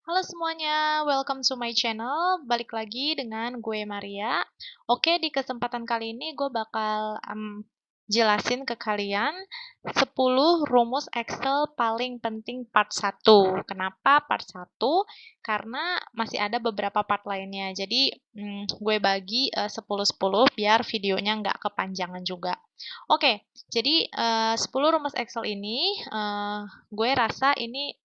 Halo semuanya, welcome to my channel. Balik lagi dengan gue Maria. Oke, di kesempatan kali ini gue bakal jelasin ke kalian 10 rumus Excel paling penting part 1. Kenapa part 1? Karena masih ada beberapa part lainnya. Jadi gue bagi 10-10 biar videonya nggak kepanjangan juga. Oke, jadi 10 rumus Excel ini gue rasa ini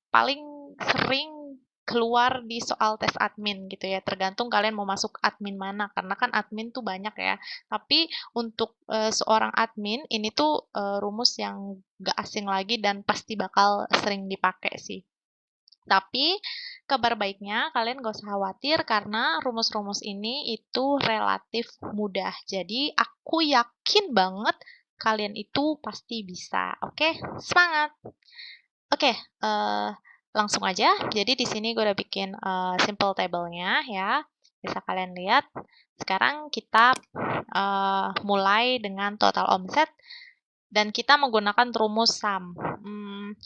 paling sering keluar di soal tes admin gitu ya, tergantung kalian mau masuk admin mana, karena kan admin tuh banyak ya. Tapi untuk, seorang admin ini tuh, rumus yang gak asing lagi dan pasti bakal sering dipakai sih. Tapi kabar baiknya kalian gak usah khawatir karena rumus-rumus ini itu relatif mudah. Jadi aku yakin banget kalian itu pasti bisa. Oke, semangat! Oke, langsung aja. Jadi di sini gue udah bikin, simple table-nya ya, bisa kalian lihat. Sekarang kita, mulai dengan total omset dan kita menggunakan rumus sum.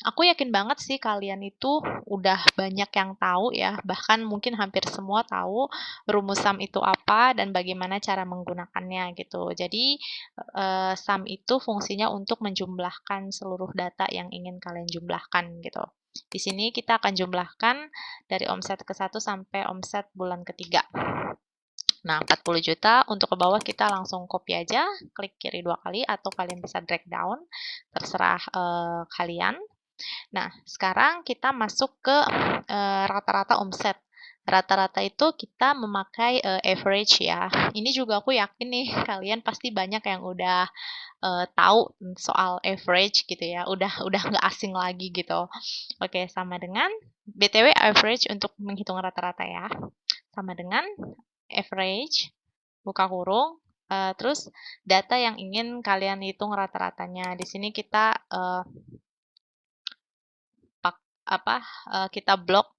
Aku yakin banget sih kalian itu udah banyak yang tahu ya, bahkan mungkin hampir semua tahu rumus sum itu apa dan bagaimana cara menggunakannya gitu. Jadi, sum itu fungsinya untuk menjumlahkan seluruh data yang ingin kalian jumlahkan gitu. Di sini kita akan jumlahkan dari omset ke-1 sampai omset bulan ketiga. Nah, 40 juta untuk ke bawah kita langsung copy aja, klik kiri 2 kali atau kalian bisa drag down, terserah kalian. Nah, sekarang kita masuk ke rata-rata omset. Rata-rata itu kita memakai average ya. Ini juga aku yakin nih kalian pasti banyak yang udah tahu soal average gitu ya. Udah nggak asing lagi gitu. Oke, sama dengan BTW average untuk menghitung rata-rata ya. Sama dengan average, buka kurung, terus data yang ingin kalian hitung rata-ratanya. Di sini kita kita blok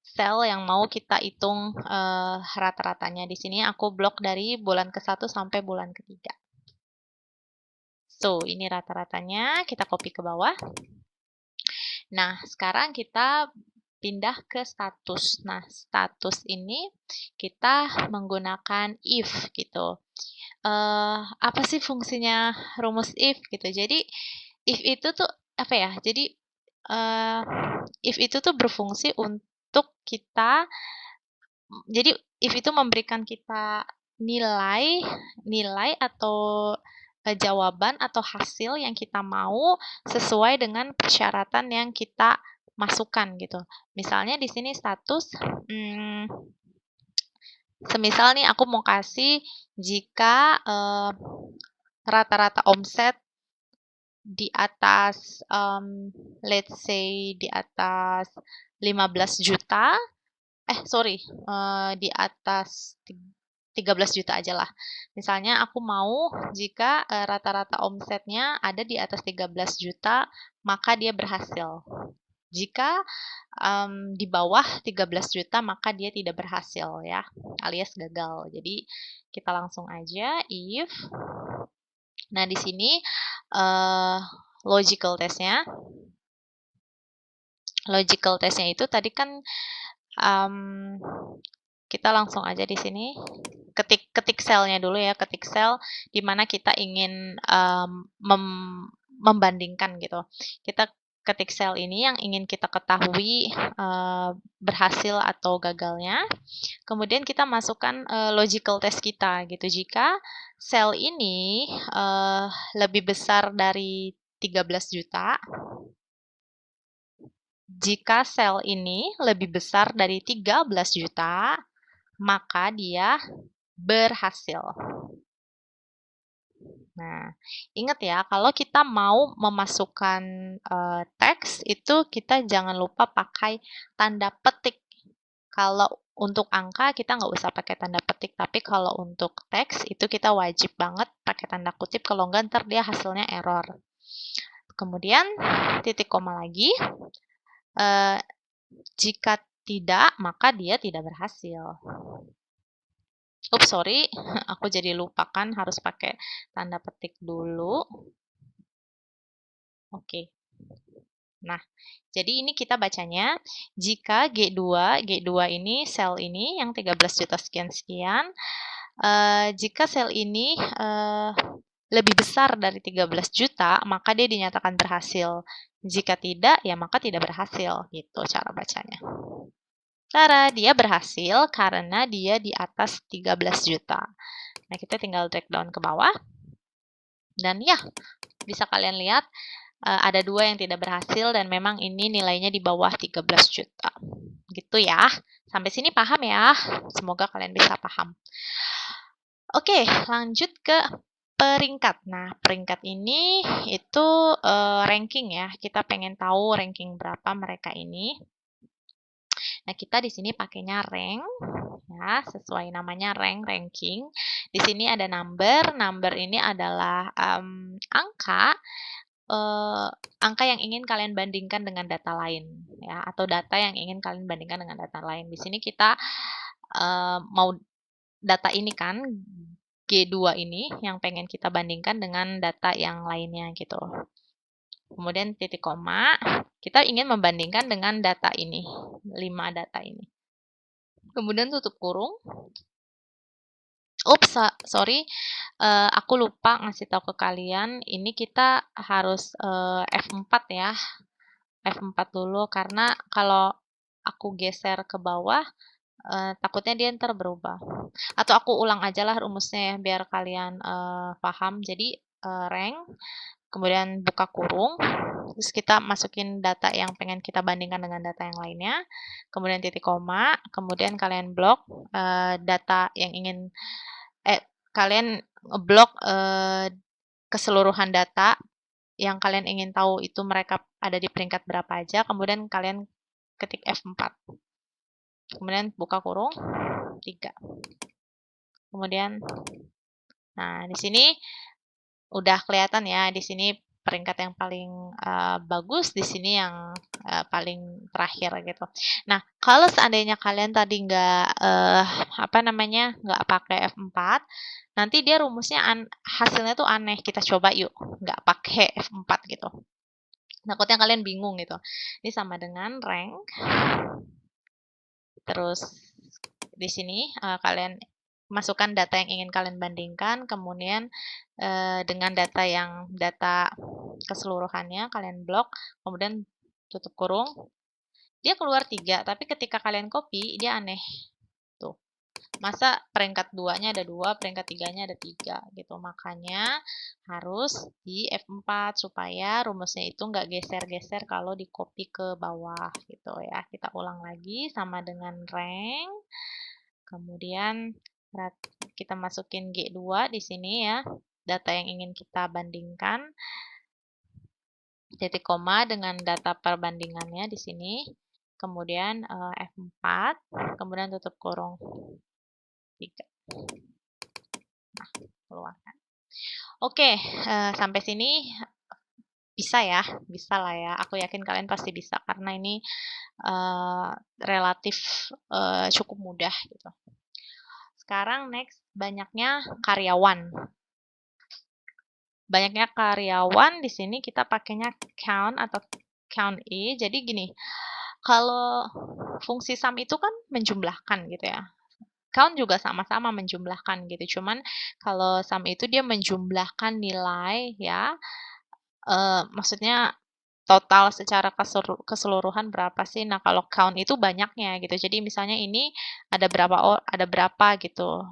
sel yang mau kita hitung rata-ratanya. Di sini aku blok dari bulan ke-1 sampai bulan ketiga. So, ini rata-ratanya, kita copy ke bawah. Nah, sekarang kita pindah ke status. Nah, status ini kita menggunakan if gitu. Apa sih fungsinya rumus if gitu? Jadi if itu tuh apa ya? Jadi if itu tuh berfungsi untuk kita, jadi if itu memberikan kita nilai nilai atau jawaban atau hasil yang kita mau sesuai dengan persyaratan yang kita masukkan gitu. Misalnya di sini status, semisal nih aku mau kasih jika rata-rata omset di atas, let's say di atas 15 juta, di atas 13 juta aja lah. Misalnya aku mau jika rata-rata omsetnya ada di atas 13 juta, maka dia berhasil. Jika di bawah 13 juta, maka dia tidak berhasil ya, alias gagal. Jadi kita langsung aja if. Nah, di sini logical test-nya. Logical test-nya itu tadi kan kita langsung aja di sini ketik selnya dulu ya, ketik sel di mana kita ingin membandingkan gitu. Kita ketik sel ini yang ingin kita ketahui berhasil atau gagalnya. Kemudian kita masukkan logical test kita gitu. Jika sel ini lebih besar dari 13 juta, jika sel ini lebih besar dari 13 juta, maka dia berhasil. Nah, ingat ya, kalau kita mau memasukkan teks, itu kita jangan lupa pakai tanda petik. Kalau untuk angka, kita nggak usah pakai tanda petik, tapi kalau untuk teks, itu kita wajib banget pakai tanda kutip, kalau nggak ntar dia hasilnya error. Kemudian, titik koma lagi. Jika tidak, maka dia tidak berhasil. Oops, sorry, aku jadi lupa kan harus pakai tanda petik dulu. Oke. Nah, jadi ini kita bacanya, jika G2 ini sel ini yang 13 juta sekian-sekian, jika sel ini lebih besar dari 13 juta, maka dia dinyatakan berhasil. Jika tidak, ya maka tidak berhasil. Gitu cara bacanya. Cara dia berhasil karena dia di atas 13 juta. Nah, kita tinggal drag down ke bawah. Dan ya, bisa kalian lihat ada 2 yang tidak berhasil dan memang ini nilainya di bawah 13 juta. Gitu ya. Sampai sini paham ya? Semoga kalian bisa paham. Oke, lanjut ke peringkat. Nah, peringkat ini itu ranking ya. Kita pengen tahu ranking berapa mereka ini. Nah, kita di sini pakainya rank ya, sesuai namanya ranking. Di sini ada number ini adalah angka yang ingin kalian bandingkan dengan data lain ya, atau data yang ingin kalian bandingkan dengan data lain. Di sini kita mau data ini kan G2 ini yang pengen kita bandingkan dengan data yang lainnya gitu. Kemudian titik koma, kita ingin membandingkan dengan data ini, 5 data ini. Kemudian tutup kurung. Ups, sorry, aku lupa ngasih tahu ke kalian, ini kita harus F4 ya. F4 dulu, karena kalau aku geser ke bawah, takutnya dia ntar berubah. Atau aku ulang aja lah rumusnya ya, biar kalian paham. Jadi, rank, kemudian buka kurung, terus kita masukin data yang pengen kita bandingkan dengan data yang lainnya, kemudian titik koma, kemudian kalian blok data yang ingin kalian ngeblok keseluruhan data yang kalian ingin tahu itu mereka ada di peringkat berapa aja, kemudian kalian ketik F4. Kemudian buka kurung 3. Kemudian nah, di sini udah kelihatan ya, di sini peringkat yang paling bagus, di sini yang paling terakhir gitu. Nah, kalau seandainya kalian tadi nggak nggak pakai F4, nanti dia rumusnya hasilnya tuh aneh. Kita coba yuk, nggak pakai F4 gitu. Takutnya kalian bingung gitu. Ini sama dengan rank. Terus di sini kalian masukkan data yang ingin kalian bandingkan, kemudian dengan data keseluruhannya kalian blok, kemudian tutup kurung. Dia keluar 3, tapi ketika kalian copy dia aneh. Tuh. Masa peringkat 2-nya ada 2, peringkat 3-nya ada 3 gitu. Makanya harus di F4 supaya rumusnya itu nggak geser-geser kalau di copy ke bawah gitu ya. Kita ulang lagi sama dengan rank. Kemudian kita masukin G2 di sini ya, data yang ingin kita bandingkan. Titik koma dengan data perbandingannya di sini. Kemudian F4, kemudian tutup kurung 3. Nah, keluarkan. Oke, sampai sini bisa ya, bisa lah ya. Aku yakin kalian pasti bisa karena ini relatif cukup mudah gitu. Sekarang next, banyaknya karyawan. Banyaknya karyawan di sini kita pakainya count atau count E. Jadi gini, kalau fungsi sum itu kan menjumlahkan gitu ya. Count juga sama-sama menjumlahkan gitu. Cuman kalau sum itu dia menjumlahkan nilai ya. Maksudnya total secara keseluruhan berapa sih? Nah, kalau count itu banyaknya gitu. Jadi misalnya ini ada berapa gitu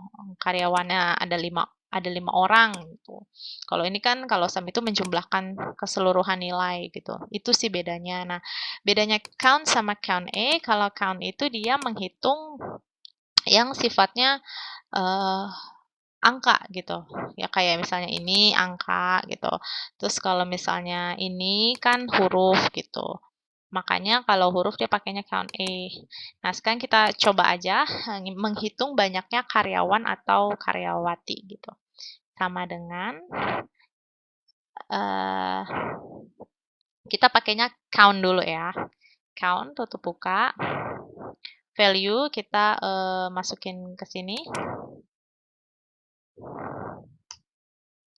karyawannya, ada 5 orang gitu. Kalau ini kan kalau sum itu menjumlahkan keseluruhan nilai gitu. Itu sih bedanya. Nah, bedanya count sama count E, kalau count itu dia menghitung yang sifatnya angka gitu. Ya kayak misalnya ini angka gitu. Terus kalau misalnya ini kan huruf gitu. Makanya kalau huruf dia pakainya count E. Nah, sekarang kita coba aja menghitung banyaknya karyawan atau karyawati gitu. Sama dengan kita pakainya count dulu ya. Count, tutup buka. Value kita masukin ke sini.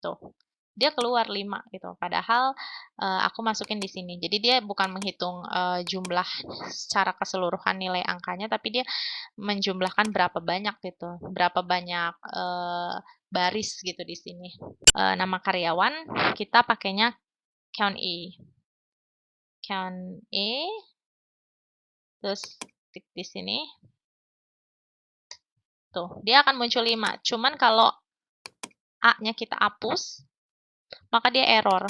Tuh. dia keluar 5 gitu. Padahal aku masukin di sini. Jadi dia bukan menghitung jumlah secara keseluruhan nilai angkanya, tapi dia menjumlahkan berapa banyak gitu, berapa banyak baris gitu di sini. Nama karyawan kita pakainya count E. Count E, terus tik di sini. Tuh, dia akan muncul 5. Cuman kalau A-nya kita hapus, maka dia error.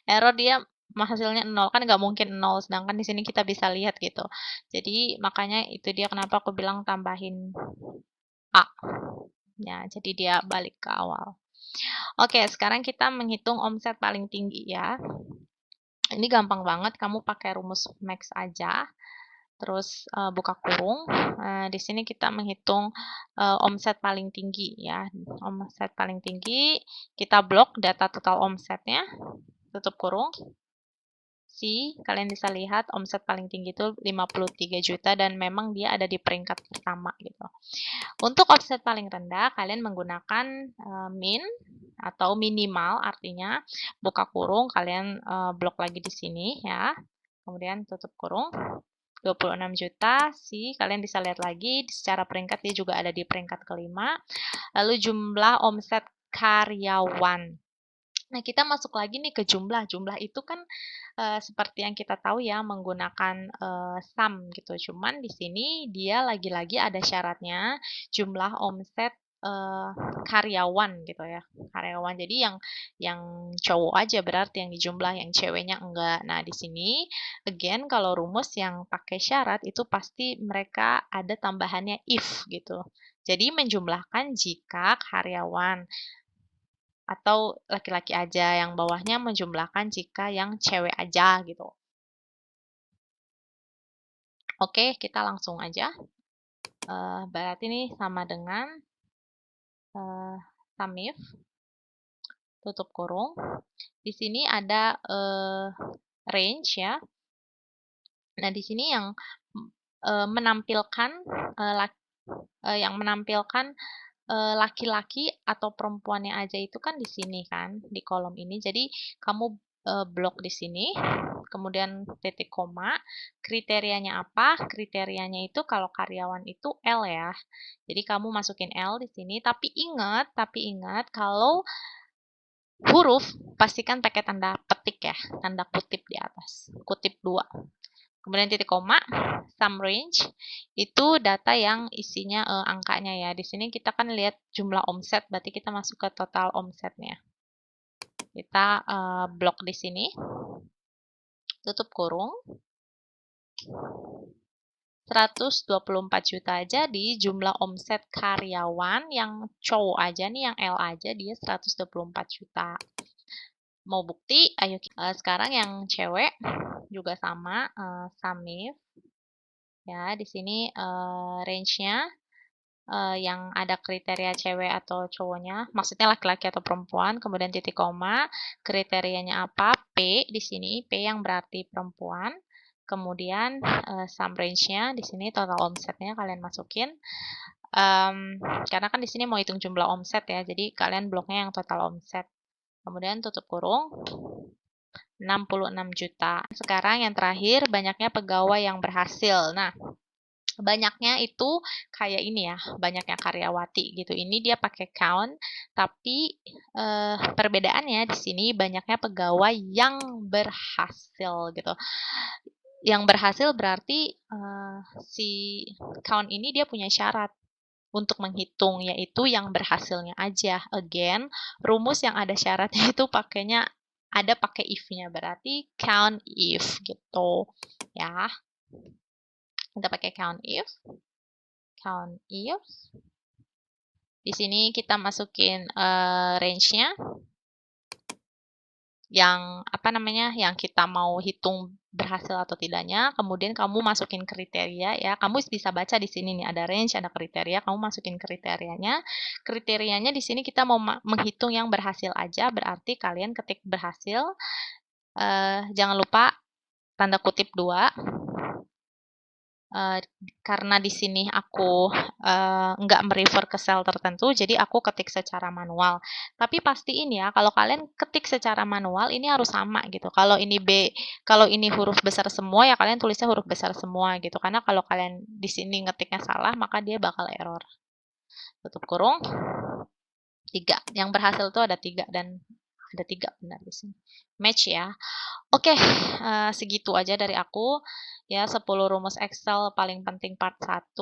Error dia hasilnya 0, kan nggak mungkin 0, sedangkan di sini kita bisa lihat gitu. Jadi makanya itu dia kenapa aku bilang tambahin A. Ya, jadi dia balik ke awal. Oke, sekarang kita menghitung omset paling tinggi ya. Ini gampang banget, kamu pakai rumus max aja. Terus buka kurung. Di sini kita menghitung omset paling tinggi ya. Omset paling tinggi, kita blok data total omsetnya, tutup kurung. Kalian bisa lihat omset paling tinggi itu 53 juta dan memang dia ada di peringkat pertama gitu. Untuk omset paling rendah, kalian menggunakan min atau minimal, artinya buka kurung, kalian blok lagi di sini ya. Kemudian tutup kurung. 26 juta, kalian bisa lihat lagi secara peringkat dia juga ada di peringkat kelima. Lalu jumlah omset karyawan. Nah, kita masuk lagi nih ke jumlah. Jumlah itu kan seperti yang kita tahu ya menggunakan sum gitu. Cuman di sini dia lagi-lagi ada syaratnya jumlah omset karyawan gitu ya. Karyawan. Jadi yang cowok aja berarti yang dijumlah, yang ceweknya enggak. Nah, di sini again kalau rumus yang pakai syarat itu pasti mereka ada tambahannya if gitu. Jadi menjumlahkan jika karyawan atau laki-laki aja, yang bawahnya menjumlahkan jika yang cewek aja gitu. Oke, kita langsung aja. Berarti ini sama dengan sum if, tutup kurung. Di sini ada range ya. Nah, di sini yang menampilkan laki-laki atau perempuannya aja itu kan di sini kan, di kolom ini. Jadi kamu blok di sini, kemudian titik koma. Kriterianya apa? Kriterianya itu kalau karyawan itu L ya. Jadi kamu masukin L di sini, tapi ingat kalau huruf pastikan pakai tanda petik ya, tanda kutip di atas, kutip 2. Kemudian titik koma, sum range, itu data yang isinya angkanya ya. Di sini kita kan lihat jumlah omset, berarti kita masuk ke total omsetnya. Kita blok di sini, tutup kurung. 124 juta aja di jumlah omset karyawan yang cowok aja nih, yang L aja dia 124 juta. Mau bukti? Ayo sekarang yang cewek juga sama, sum if. Ya, di sini range-nya yang ada kriteria cewek atau cowoknya, maksudnya laki-laki atau perempuan, kemudian titik koma, kriterianya apa? P di sini, P yang berarti perempuan. Kemudian sum range-nya di sini total omsetnya kalian masukin. Karena kan di sini mau hitung jumlah omset ya, jadi kalian bloknya yang total omset. Kemudian tutup kurung. 66 juta. Sekarang yang terakhir, banyaknya pegawai yang berhasil. Nah, banyaknya itu kayak ini ya, banyaknya karyawati gitu. Ini dia pakai count, tapi perbedaannya di sini banyaknya pegawai yang berhasil gitu. Yang berhasil berarti si count ini dia punya syarat untuk menghitung, yaitu yang berhasilnya aja. Again, rumus yang ada syaratnya itu pakainya ada pakai if-nya, berarti count if gitu ya. Kita pakai count if. Di sini kita masukin range-nya yang yang kita mau hitung berhasil atau tidaknya. Kemudian kamu masukin kriteria ya. Kamu bisa baca di sini nih ada range, ada kriteria. Kamu masukin kriterianya. Kriterianya di sini kita mau menghitung yang berhasil aja. Berarti kalian ketik berhasil. Jangan lupa tanda kutip 2. karena di sini aku nggak merefer ke sel tertentu, jadi aku ketik secara manual. Tapi pastiin ya, kalau kalian ketik secara manual ini harus sama gitu. Kalau ini huruf besar semua ya kalian tulisnya huruf besar semua gitu. Karena kalau kalian di sini ngetiknya salah, maka dia bakal error. Tutup kurung. 3. Yang berhasil tuh ada 3 dan ada 3 benar di sini. Match ya. Oke, segitu aja dari aku. Ya, 10 rumus Excel paling penting part 1.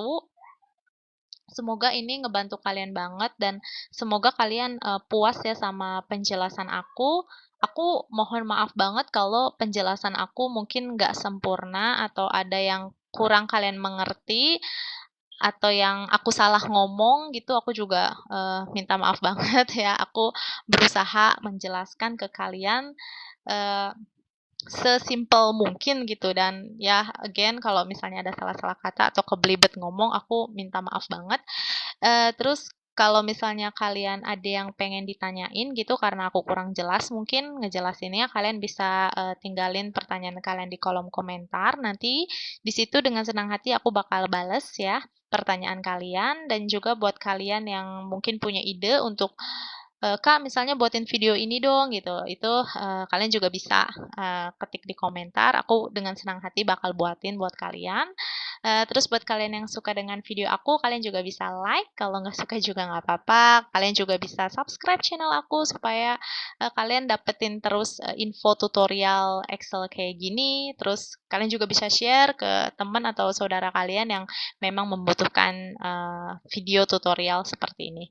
Semoga ini ngebantu kalian banget dan semoga kalian puas ya sama penjelasan aku. Aku mohon maaf banget kalau penjelasan aku mungkin nggak sempurna atau ada yang kurang kalian mengerti atau yang aku salah ngomong gitu, aku juga minta maaf banget ya. Aku berusaha menjelaskan ke kalian eh, sesimpel mungkin gitu dan ya again kalau misalnya ada salah-salah kata atau kebelibet ngomong aku minta maaf banget. Terus kalau misalnya kalian ada yang pengen ditanyain gitu karena aku kurang jelas mungkin ngejelasinnya, kalian bisa, tinggalin pertanyaan kalian di kolom komentar. Nanti di situ dengan senang hati aku bakal bales ya pertanyaan kalian dan juga buat kalian yang mungkin punya ide untuk, "Kak, misalnya buatin video ini dong," gitu. Itu, kalian juga bisa, ketik di komentar, aku dengan senang hati bakal buatin buat kalian. Terus buat kalian yang suka dengan video aku, kalian juga bisa like, kalau nggak suka juga nggak apa-apa. Kalian juga bisa subscribe channel aku supaya kalian dapetin terus info tutorial Excel kayak gini. Terus kalian juga bisa share ke teman atau saudara kalian yang memang membutuhkan video tutorial seperti ini.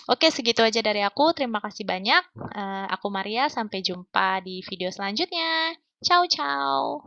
Oke, segitu aja dari aku. Terima kasih banyak. Aku Maria, sampai jumpa di video selanjutnya. Ciao, ciao.